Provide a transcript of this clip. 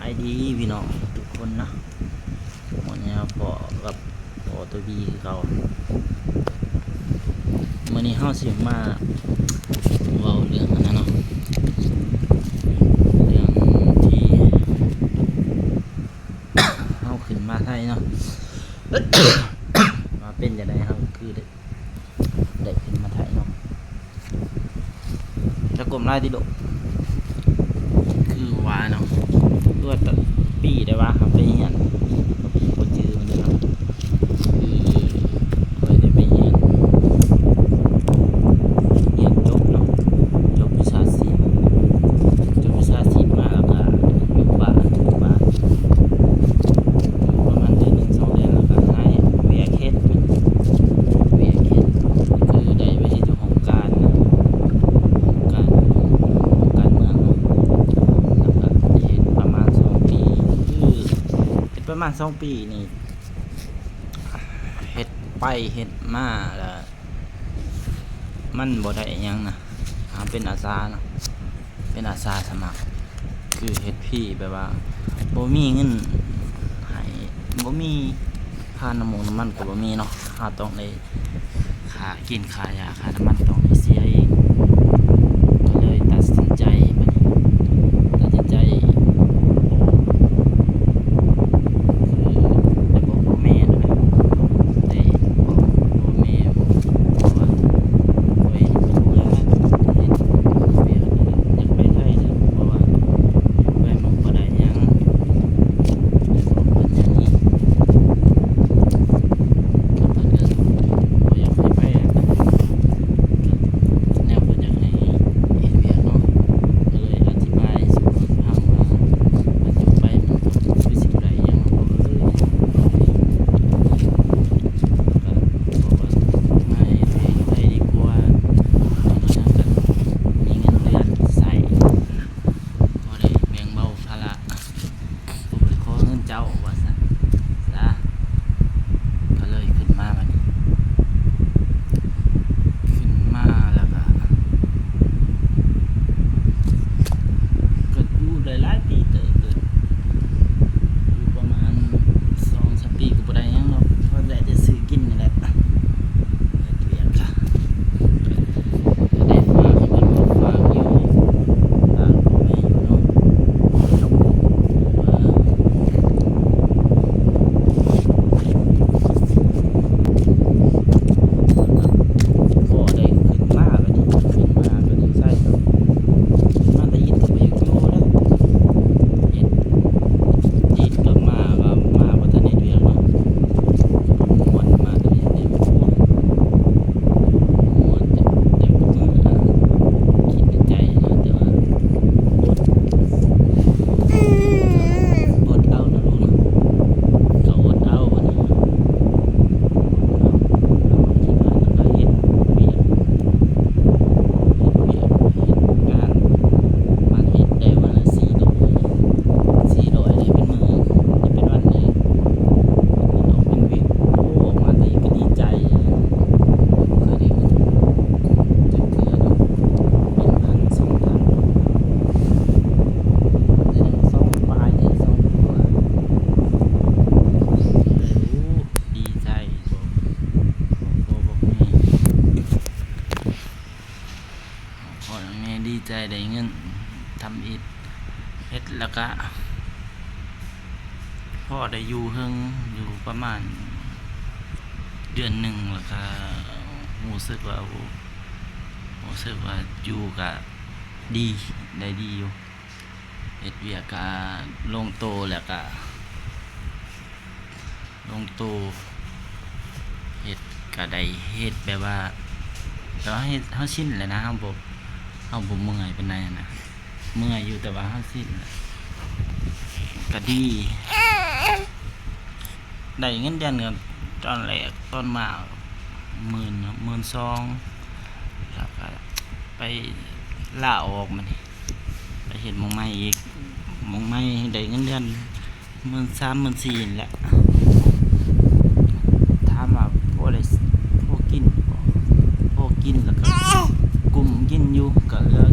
ายดีพี่น้องทุกคนนะวันนี้พอกับพอตัวบีคือเขาวันนี้เฮาสิมาเว้าเรื่องอันนั้นเนาะเรื่องที่เฮาขึ้นมาไทยเนาะ มาเป็นจังได๋เฮาคือได้ขึ้นมาไทยเนาะจะกลมลายติโดคือว่าเนาะตัวตัดปีได้ว่าครับไปเฮียนบ่จื้อมันเด้อเนาะคือค่อยได้ไปเฮียนจบเนาะจบวิชาศิลป์มาแล้วก็อยู่บ้านประมาณเดือนหนึ่ง2 เดือนแล้วก็หาเวียกเฮ็ดคือได้ไปเฮ็ดอยู่โครงการนะโครงการเมืองเนาะแล้วก็เฮ็ดประมาณ2 ปีคือเฮ็ดประมาณ2 ปีนี่เฮ็ดไปเฮ็ดมาแล้วมันบ่ได้อิหยังนะเป็นอาสาเนาะเป็นอาสาสมัครคือเฮ็ดพี่แบบว่าบ่มีเงินให้บ่มีค่าน้ำมันก็บ่มีเนาะค่าต้องได้ค่ากินค่ายาค่าน้ำมันต้องได้เสียเองก็เลยตัดสินใจบัดนี้ตัดสินใจได้บอกพ่อแม่นะได้บอกพ่อแม่ว่าข้อยอยากเฮ็ดเวียกอยากไปไทยเด้อเพราะว่าอยู่ไปมันบ่ได้หยังได้บอกเพิ่นอย่างนี้ก็เพิ่นก็บ่อยากให้ไปอะนะก็แนวเพิ่นอยากให้เฮ็ดเวียกเนาะก็เลยอธิบายสู่เพิ่นฟังว่ามันอยู่ไปมันก็คือสิบ่ได้หยังก็บอกว่ามาเฮ็ดเองได้ดีกว่าอย่างน้อยก็มีเงินเดือนใช้บ่ได้แบ่งเบาภาระผู้บริโภคเงินเจ้าว่าซั่นซะก็เลยขึ้นมาบัดนี้ขึ้นมาแล้วก็อยู่หลายๆปีเติบอยู่ประมาณ2-3 ปีก็บ่ได้หยังเนาะพอได้แต่ซื้อกินนี่แหละเฮ็ดเวียกค่ะก็ได้ฝากให้เพิ่นฝากอยู่ฝากพ่อแม่อยู่เนาะว่าพ่อได้ขึ้นมาบัดนี้ใช่ครับมาแต่ยินก็บ่อยากอยู่แล้วเฮ็ดกลับมาว่ามาบ่ทันเฮ็ดเวียกเนาะม่วนมาแต่บ่อยากได้มาทั่วม่วนแต่บ่คิดในใจนะแต่ว่าอดเอานะลูกเนาะก็อดเอาบัดนี้เราคิดว่าเราก็เฮ็ดเวียกงานมาเฮ็ดได้วันละ400ได้เป็นมื้อได้เป็นวันเลยออกเป็นวิกโอ้ออกมาแต่ก็ดีใจเคยได้เงินจักเทื่อเนาะเป็น1,000 2,000เดือนหนึ่ง2ปลายได้2กว่าเลยโอ้ดีใจบอกแม่พ่อแม่ดีใจได้เงินทำอิฐเฮ็ดแล้วก็พ่อได้อยู่เฮิงอยู่ประมาณเดือนหนึ่งแล้วก็รู้สึกว่าอยู่ก็ดีได้ดีอยู่เฮ็ดเวียกก็ลงโตแล้วก็ลงโตเฮ็ดก็ได้เฮ็ดแบบว่าแต่ว่าเฮาชินแล้วนะเฮาบ่เมื่อยปานใดนะเมื่อยอยู่แต่ว่าเฮาชินแล้วก็ดีได้เงินเดือนก็ตอนแรกตอนมา12,000แล้วก็ไปลาออกมานี่ไปเฮ็ดหม้องใหม่อีกหม้องใหม่ได้เงินเดือน13,000 14,000นี่แหละถามว่าพอได้พอกินบ่พอกินแล้วก็กุมกินอยู่ก็เหลือ